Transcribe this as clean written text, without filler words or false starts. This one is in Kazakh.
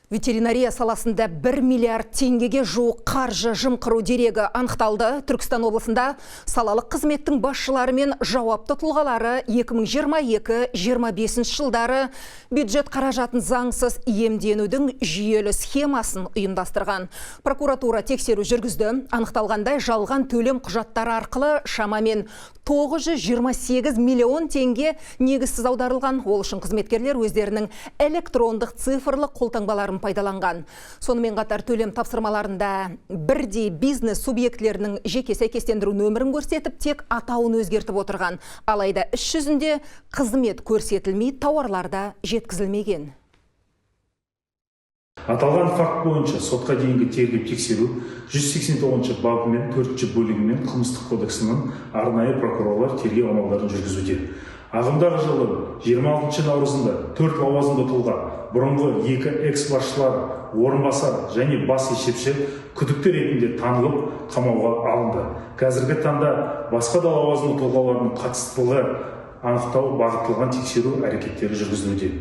Ветеринария саласында 1 миллиард теңгеге жуық қаржы жымқыру дерегі анықталды. Түркістан облысында салалық қызметтің басшылары мен жауапты тұлғалары 2022-2025 жылдары бюджет қаражатын заңсыз иемденудің жүйелі схемасын ұйымдастырған. Прокуратура тексеру жүргізді. Анықталғандай жалған төлем құжаттары арқылы шамамен 928 миллион теңге негізсіз аударылған. Ол үшін қызметкерлер өздерінің электрондық цифрлық қолтаңбаларын пайдаланған. Сонымен қатар төлем тапсырмаларында бірдей бизнес субъектілерінің жеке сәйкестендіру нөмірін көрсетіп, тек атауын өзгертіп отырған. Алайда іс жүзінде қызмет көрсетілмей, тауарларда жеткізілмеген. Аталған факт бойынша сотқа дейінгі тергеп тексеру 189 бабымен 4 бөлігімен қылмыстық кодексінің арнайы прокурорлар тергеу амалдарын жүргізуде. Ағымдағы жылы 26 наурызында 4 лауазымды тұлға, бұрынғы 2 экс-басшылары, орынбасар және бас есепші күдікті ретінде танылып қамауға алынды. Қазіргі таңда басқа да лауазымды тұлғалардың қатыстылығы анықтау бағытталған тексеру әрекеттері жүргізілуде.